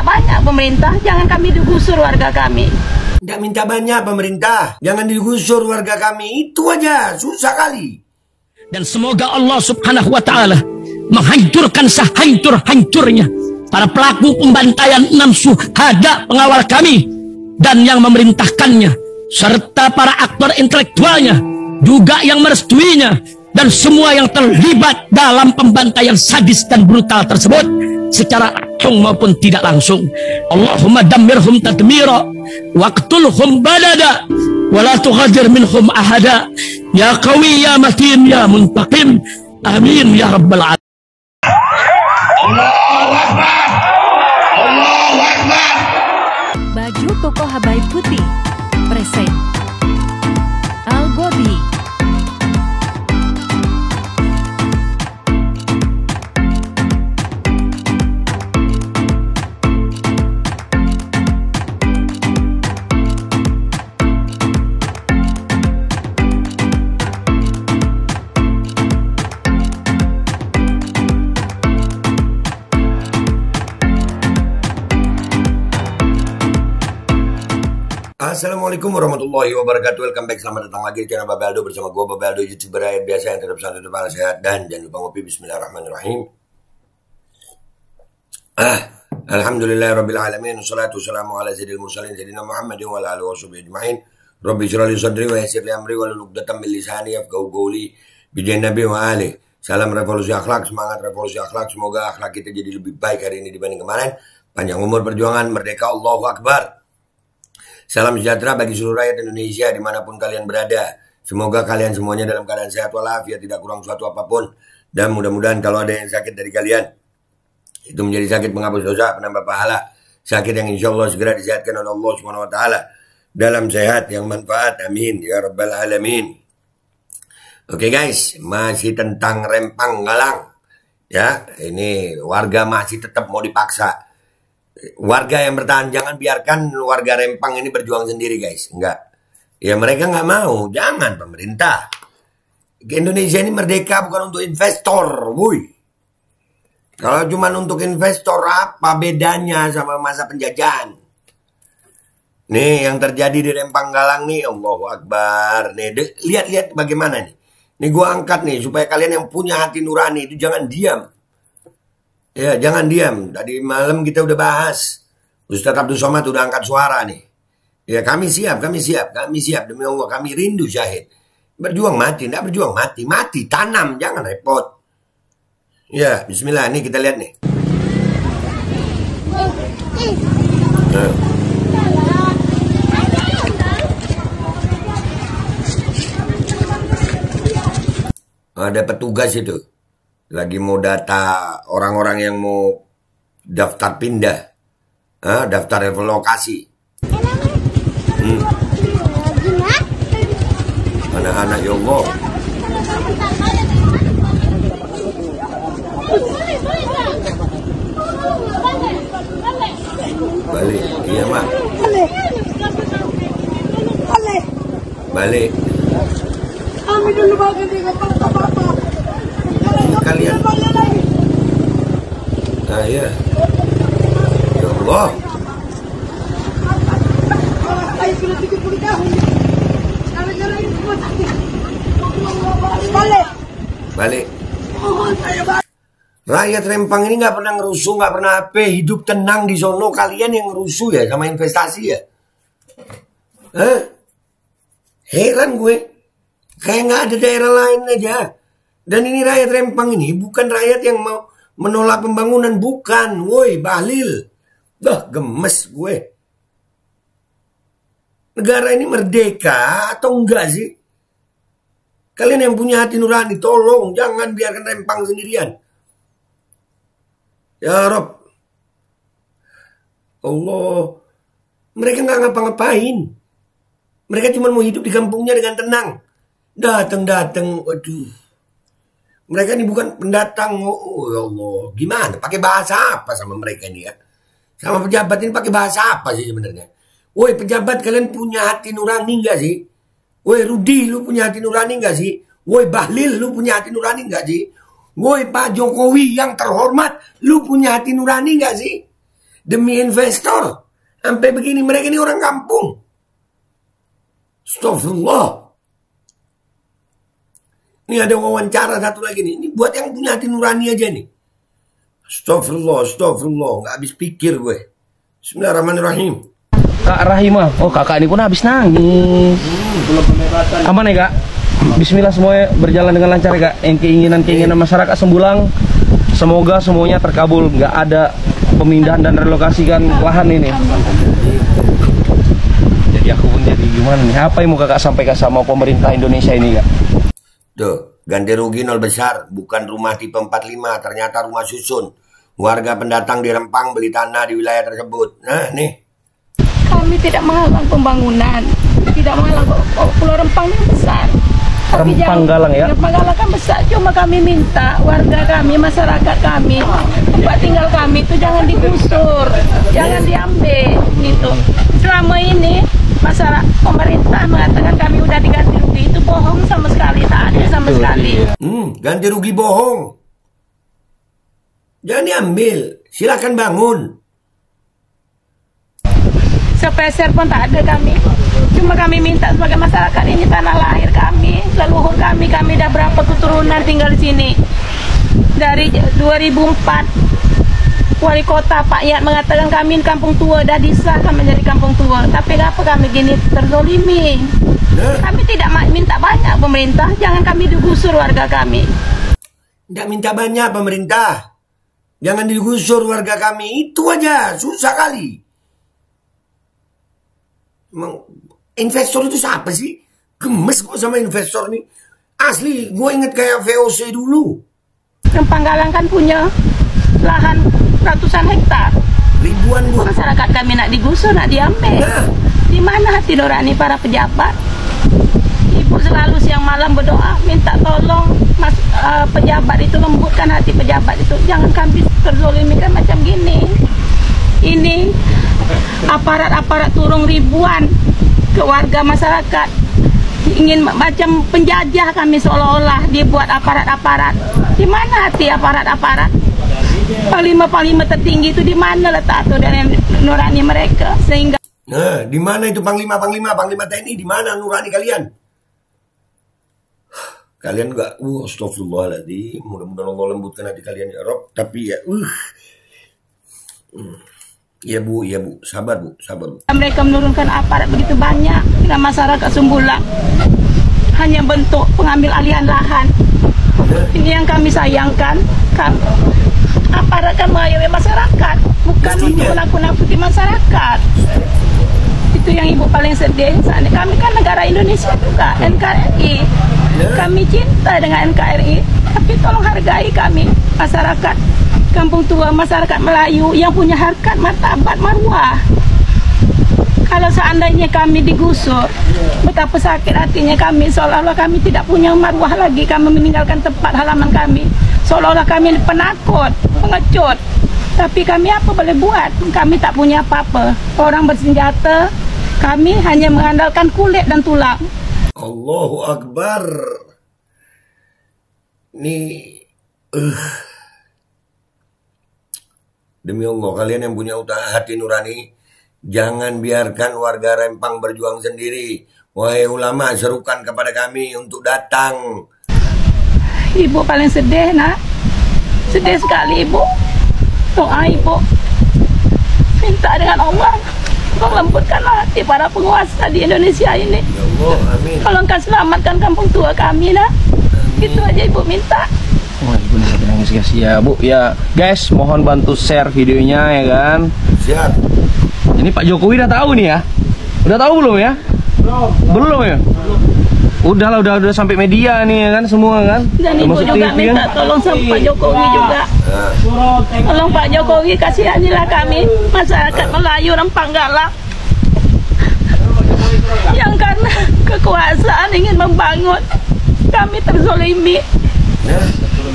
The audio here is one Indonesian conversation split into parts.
banyak pemerintah, jangan kami digusur warga kami. Tidak minta banyak pemerintah, jangan digusur warga kami. Itu aja, susah kali. Dan semoga Allah subhanahu wa ta'ala menghancurkan sehancur-hancurnya para pelaku pembantaian 6 syuhada pengawal kami dan yang memerintahkannya, serta para aktor intelektualnya juga yang merestuinya, dan semua yang terlibat dalam pembantaian sadis dan brutal tersebut secara langsung maupun tidak langsung. Allahumma dammirhum tadmira waqtulhum badada wala tughadir minhum ahada ya qawi ya matin ya muntaqim amin ya rabbal alamin. Allahu Akbar, Allahu Akbar. Baju koko Habaib putih present Al Gobi. Assalamualaikum warahmatullahi wabarakatuh. Welcome back, selamat datang lagi di channel Babe Aldo bersama gue Babe Aldo, YouTuber rakyat biasa yang tetap santai, tetap sehat, dan jangan lupa ngopi. Bismillahirrahmanirrahim. Alhamdulillahirabbil alamin, wassalatu wassalamu ala sayyidil mursalin sayyidina Muhammadin wa ala alihi washabihi ajmain. Rabbi shrah li sadri wa yassir li amri wahlul 'uqdatam min lisani yafqahu qawli. Bijahi Nabi wa ali. Salam revolusi akhlak, semangat revolusi akhlak. Semoga akhlak kita jadi lebih baik hari ini dibanding kemarin. Panjang umur, perjuangan, merdeka, Allahu Akbar. Salam sejahtera bagi seluruh rakyat Indonesia dimanapun kalian berada. Semoga kalian semuanya dalam keadaan sehat walafiat, tidak kurang suatu apapun. Dan mudah-mudahan kalau ada yang sakit dari kalian, itu menjadi sakit penghapus dosa, penambah pahala. Sakit yang insya Allah segera disehatkan oleh Allah Subhanahu Wa Taala dalam sehat yang manfaat. Amin ya rabbal alamin. Oke guys, masih tentang Rempang Galang. Ya, ini warga masih tetap mau dipaksa. Warga yang bertahan, jangan biarkan warga Rempang ini berjuang sendiri guys. Enggak. Ya mereka nggak mau. Jangan pemerintah. Indonesia ini merdeka bukan untuk investor. Wuih. Kalau cuma untuk investor, apa bedanya sama masa penjajahan? Nih yang terjadi di Rempang Galang nih. Allahu Akbar. Nih lihat-lihat bagaimana nih. Nih gue angkat nih supaya kalian yang punya hati nurani itu jangan diam. Ya, jangan diam. Tadi malam kita udah bahas. Ustadz Abdul Somad udah angkat suara nih. Ya, kami siap. Demi Allah, kami rindu syahid. Berjuang mati, enggak berjuang mati. Mati, tanam, jangan repot. Ya, bismillah. Nih kita lihat nih. Ada petugas itu. Lagi mau data orang-orang yang mau daftar pindah, daftar relokasi. Anak-anak ya Allah. Balik, iya mak. Balik. Kami dulu bagi dengan apa-apa. Kalian. Nah ya. Ya Allah. Saya sudah 30 tahun. Gara-gara ini semua sakit. Balik. Balik. Mohon saya balik. Rakyat Rempang ini nggak pernah ngerusuh, nggak pernah apa, hidup tenang di sono. Kalian yang ngerusuh ya sama investasi ya. Heran gue. Kayak nggak ada daerah lain aja. Dan ini rakyat Rempang ini bukan rakyat yang mau menolak pembangunan, bukan. Woi, Bahlil. Gemes gue. Negara ini merdeka atau enggak sih? Kalian yang punya hati nurani, tolong jangan biarkan Rempang sendirian. Ya Rob. Allah. Mereka nggak ngapa-ngapain. Mereka cuma mau hidup di kampungnya dengan tenang. Datang, waduh. Mereka ini bukan pendatang. Oh ya Allah. Gimana? Pakai bahasa apa sama mereka ini ya? Sama pejabat ini pakai bahasa apa sih sebenarnya? Woi pejabat, kalian punya hati nurani nggak sih? Woi Rudi, lu punya hati nurani nggak sih? Woi Bahlil, lu punya hati nurani nggak sih? Woi Pak Jokowi yang terhormat, lu punya hati nurani nggak sih? Demi investor. Sampai begini, mereka ini orang kampung. Astagfirullah. Ini ada wawancara satu lagi nih. Ini buat yang punya hati nurani aja nih. Astagfirullah, astagfirullah. Nggak habis pikir gue. Bismillahirrahmanirrahim. Kak Rahimah, oh kakak ini pun habis nangis. Aman ya kak? Bismillah, semuanya berjalan dengan lancar ya kak. Yang keinginan masyarakat Sembulang, semoga semuanya terkabul. Nggak ada pemindahan dan relokasikan lahan ini. Jadi aku pun jadi gimana nih? Apa yang mau kakak sampaikan sama pemerintah Indonesia ini kak? Tuh, ganti rugi nol besar. Bukan rumah tipe 45, ternyata rumah susun. Warga pendatang di Rempang beli tanah di wilayah tersebut. Nah nih. Kami tidak menghalang pembangunan, tidak menghalang. Pulau Rempang ini besar. Rempang Galang ya? Rempang Galang kan besar. Cuma kami minta warga kami, masyarakat kami, tempat tinggal kami itu jangan digusur, jangan diambil gitu. Selama ini masyarakat pemerintah mengatakan kami udah diganti rugi, itu bohong sama sekali, tak ada sama sekali. Ganti rugi bohong. Jangan diambil, silakan bangun. Sepeser pun tak ada kami. Cuma kami minta sebagai masyarakat, ini tanah lahir kami, leluhur kami dah berapa keturunan tinggal di sini. Dari 2004 wali kota Pak Yat mengatakan kami kampung tua, dah disahkan menjadi kampung tua. Tapi kenapa kami gini terzolimi? Kami tidak minta banyak pemerintah, jangan kami digusur warga kami. Tidak minta banyak pemerintah, jangan digusur warga kami, itu aja, susah kali. Emang investor itu siapa sih? Gemes gue sama investor nih. Asli, gue inget kayak VOC dulu. Rempang Galang kan punya lahan ratusan hektar. Ribuan bu. Masyarakat kami nak digusur, nak diambil. Nah. Di mana hati nurani para pejabat? Ibu selalu siang malam berdoa, minta tolong pejabat itu, lembutkan hati pejabat itu. Jangan kami terzolimikan macam gini. Ini aparat-aparat turun ribuan ke warga masyarakat, ingin macam penjajah kami, seolah-olah dibuat aparat-aparat. Di mana hati aparat-aparat? Panglima tertinggi itu di mana letak tuh dari nurani mereka? Sehingga nah, di mana itu panglima TNI, di mana nurani kalian? Kalian enggak, astagfirullahaladzim, mudah-mudahan Allah lembutkan hati kalian ya Rob. Tapi ya, iya bu, sabar bu. Mereka menurunkan aparat begitu banyak dengan masyarakat Sembulang, hanya bentuk pengambil alihan lahan. Ini yang kami sayangkan, aparat kan mengayomi masyarakat, bukan untuk menakut-nakuti masyarakat. Itu yang ibu paling sedih. Kami kan negara Indonesia juga, NKRI. Kami cinta dengan NKRI, tapi tolong hargai kami, masyarakat kampung tua, masyarakat Melayu yang punya harkat, martabat, marwah. Kalau seandainya kami digusur, betapa sakit hatinya kami, seolah-olah kami tidak punya marwah lagi. Kami meninggalkan tempat halaman kami, seolah-olah kami penakut, pengecut. Tapi kami apa boleh buat? Kami tak punya apa-apa. Orang bersenjata, kami hanya mengandalkan kulit dan tulang. Allahu Akbar. Nih, demi Allah, kalian yang punya hati nurani, jangan biarkan warga Rempang berjuang sendiri. Wahai ulama, serukan kepada kami untuk datang. Ibu paling sedih, nak. Sedih sekali, ibu. Doa ibu, minta dengan Allah, tolong lembutkanlah hati para penguasa di Indonesia ini. Ya Allah, amin. Tolong selamatkan kampung tua kami, nak. Gitu aja ibu minta. Wah, ibu nih nangis guys. Ya bu, ya guys, mohon bantu share videonya ya kan. Siap. Ini Pak Jokowi udah tahu nih ya. Udah tahu belum ya? Belum ya? Udah sampai media nih ya kan, semua kan. Dan ibu juga TV, minta kan? tolong sama Pak Jokowi juga. Tolong Pak Jokowi, kasihanilah kami masyarakat Melayu Rempang Galang yang karena kekuasaan ingin membangun, kami terzolimi.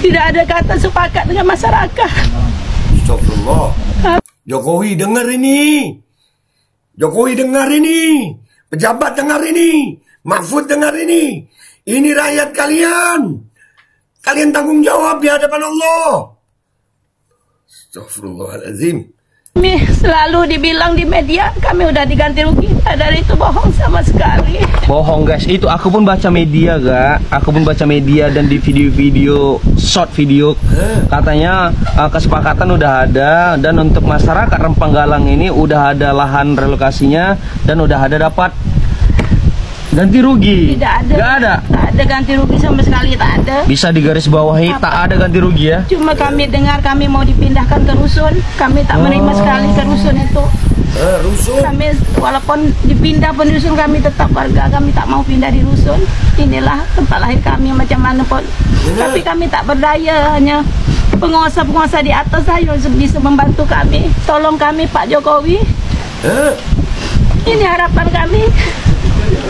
Tidak ada kata sepakat dengan masyarakat. Astagfirullah. Jokowi dengar ini. Jokowi dengar ini. Pejabat dengar ini. Mahfud dengar ini. Ini rakyat kalian. Kalian tanggung jawab di hadapan Allah. Astagfirullahaladzim. Kami selalu dibilang di media kami udah diganti rugi, padahal itu bohong sama sekali. Bohong guys, itu aku pun baca media aku pun baca media dan di video-video short video katanya kesepakatan udah ada dan untuk masyarakat Rempang Galang ini udah ada lahan relokasinya dan udah ada dapat ganti rugi. Tidak ada. Nggak ada. Tak ada ganti rugi sama sekali, tak ada. Bisa digaris bawahi tak ada ganti rugi ya. Cuma kami dengar kami mau dipindahkan ke rusun, kami tak menerima sekali ke rusun itu. Rusun? Kami walaupun dipindah pun rusun kami tetap warga, kami tak mau pindah di rusun. Inilah tempat lahir kami macam mana pun. Tapi kami tak berdaya, hanya penguasa-penguasa di atas saja bisa membantu kami. Tolong kami Pak Jokowi. Ini harapan kami.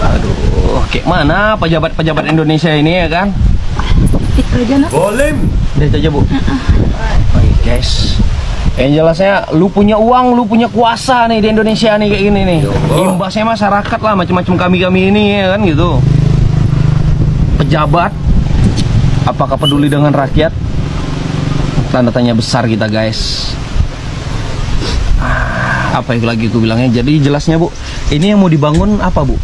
Aduh, kayak mana pejabat-pejabat Indonesia ini ya kan? Boleh. Lihat aja bu. Oke guys, yang jelasnya lu punya uang, lu punya kuasa nih di Indonesia nih kayak gini nih. Imbasnya masyarakat lah macam-macam kami ini ya kan gitu. Pejabat, apakah peduli dengan rakyat? Tanda tanya besar kita guys. Apa itu lagi aku bilangnya? Jadi jelasnya bu, ini yang mau dibangun apa bu?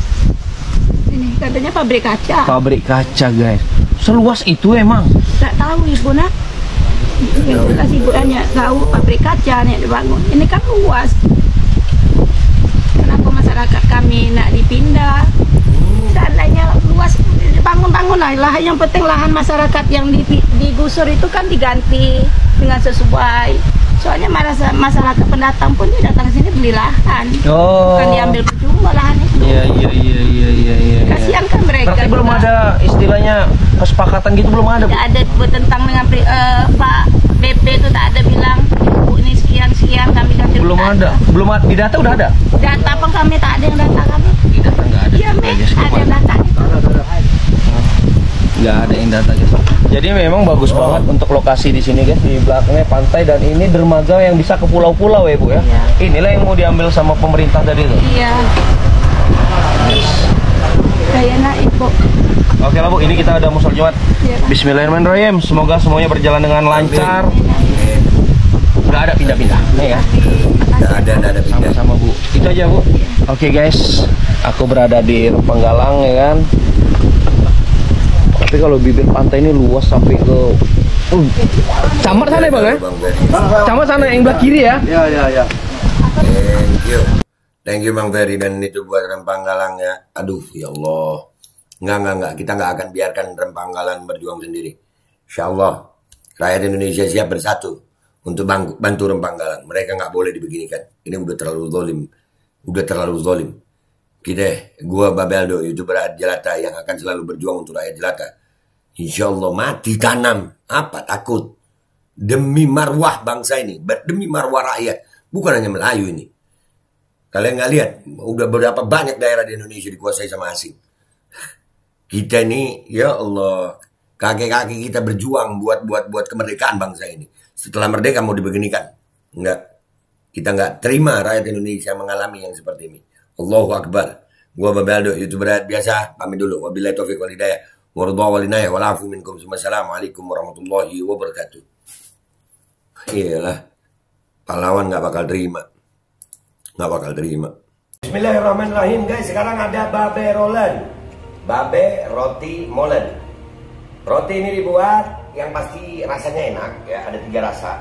Ini katanya pabrik kaca. Pabrik kaca guys. Seluas itu emang? Tak tahu ibu nak. Yang jelas ibu hanya tahu pabrik kaca yang dibangun. Ini kan luas. Kenapa masyarakat kami nak dipindah? Seandainya luas bangun-bangun lah. Yang penting lahan masyarakat yang digusur itu kan diganti dengan sesuai. Soalnya masyarakat pendatang pun dia datang ke sini beli lahan. Oh. Bukan diambil percuma lahan itu. Iya. Kasihan kan mereka. Berarti belum ada istilahnya kesepakatan gitu, belum ada bu? Tidak ada tentang dengan Pak BP itu tak ada bilang bu ini sekian kami ganti. Belum ada. Belum ada. Di data udah ada? Data pun kami tak ada yang data kami. Di data nggak ada. Iya ada yang data. Nggak ada yang data guys. Jadi memang bagus banget untuk lokasi di sini guys. Di belakangnya pantai dan ini dermaga yang bisa ke pulau-pulau ya bu ya. Iya. Inilah yang mau diambil sama pemerintah tadi tuh. Iya. Kayaknya ibu. Oke lah bu, ini kita ada musul Jumat. Iya. Bismillahirrahmanirrahim. Semoga semuanya berjalan dengan lancar. Nggak ada pindah-pindah, ya? Nggak ada pindah. Sama-sama bu. Itu aja bu. Oke guys, aku berada di Rempang Galang ya kan. Tapi kalau bibir pantai ini luas sampai ke Camar sana ya bang ya? Camar sana yang belah kiri ya? Ya. Thank you Bang Ferry, dan itu buat Rempang Galang ya. Aduh ya Allah. Enggak. Kita nggak akan biarkan Rempang Galang berjuang sendiri. Insya Allah rakyat Indonesia siap bersatu untuk bantu Rempang Galang. Mereka nggak boleh dibeginikan. Ini udah terlalu zolim. Gua Babeldo, YouTuber rakyat jelata yang akan selalu berjuang untuk rakyat jelata. Insya Allah mati tanam. Apa takut? Demi marwah bangsa ini, demi marwah rakyat. Bukan hanya Melayu ini. Kalian nggak lihat? Udah berapa banyak daerah di Indonesia dikuasai sama asing. Kita ini, ya Allah, kakek-kakek kita berjuang buat kemerdekaan bangsa ini. Setelah merdeka mau dibeginikan? Enggak. Kita nggak terima rakyat Indonesia mengalami yang seperti ini. Allahu Akbar. Gua Babeldo, YouTuber rakyat biasa. Pamit dulu. Wabillahi taufiq wal hidayah. Waridha wal inayah. Walafu minkum. Assalamualaikum warahmatullahi wabarakatuh. Iyalah. Pahlawan nggak bakal terima. Bismillahirrahmanirrahim guys. Sekarang ada babe rolen. Babe roti molen. Roti ini dibuat yang pasti rasanya enak ya. Ada 3 rasa.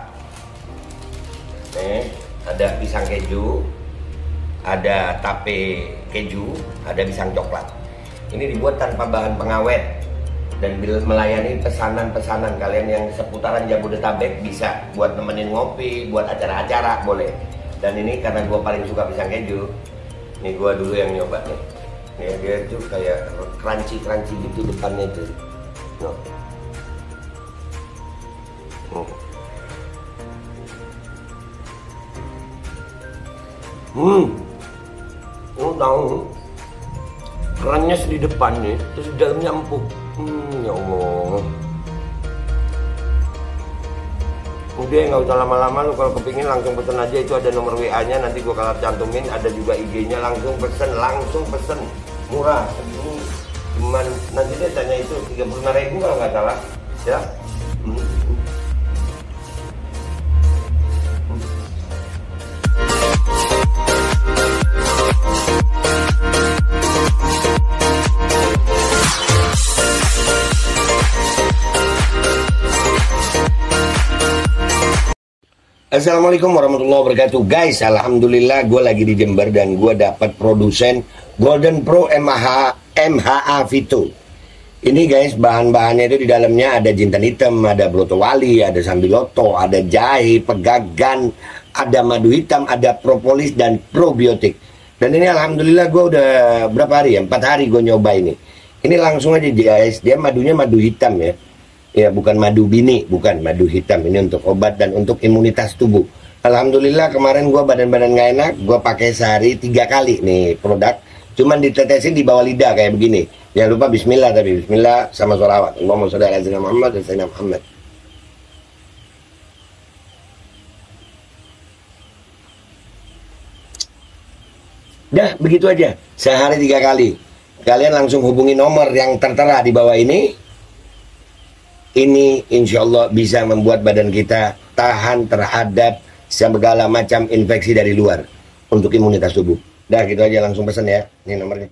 Ada pisang keju, ada tape keju, ada pisang coklat. Ini dibuat tanpa bahan pengawet dan melayani pesanan-pesanan kalian yang seputaran Jabodetabek. Bisa buat nemenin ngopi, buat acara-acara boleh. Dan ini karena gue paling suka pisang keju, ini gue dulu yang nyoba nih. Nih dia tuh kayak crunchy gitu depannya itu. Tahu kerannya di depan nih, terus di dalamnya empuk. Ya Allah. Udah nggak usah lama-lama, lu kalau kepingin langsung pesen aja, itu ada nomor WA-nya, nanti gua kalau cantumin, ada juga IG-nya, langsung pesen, murah. Ini cuman nanti dia tanya itu 35.000 kalau nggak salah, ya. Assalamualaikum warahmatullahi wabarakatuh. Guys, alhamdulillah gue lagi di Jember dan gue dapat produsen Golden Pro MHA Vito. Ini guys, bahan-bahannya itu di dalamnya ada jintan hitam, ada broto wali, ada sambiloto, ada jahe, pegagan, ada madu hitam, ada propolis dan probiotik. Dan ini alhamdulillah gue udah berapa hari ya? 4 hari gue nyoba ini. Ini langsung aja guys, dia madunya madu hitam ya. Ya bukan madu bini, bukan madu hitam. Ini untuk obat dan untuk imunitas tubuh. Alhamdulillah kemarin gue badan-badan gak enak, gue pakai sehari 3 kali nih produk. Cuman ditetesin di bawah lidah kayak begini. Jangan lupa bismillah, tapi bismillah sama sholawat. Allahumma sholli ala sayyidina Muhammad dan sayyidina Muhammad. Dah begitu aja, sehari 3 kali. Kalian langsung hubungi nomor yang tertera di bawah ini. Ini insya Allah bisa membuat badan kita tahan terhadap segala macam infeksi dari luar untuk imunitas tubuh. Dah gitu aja, langsung pesan ya. Ini nomornya.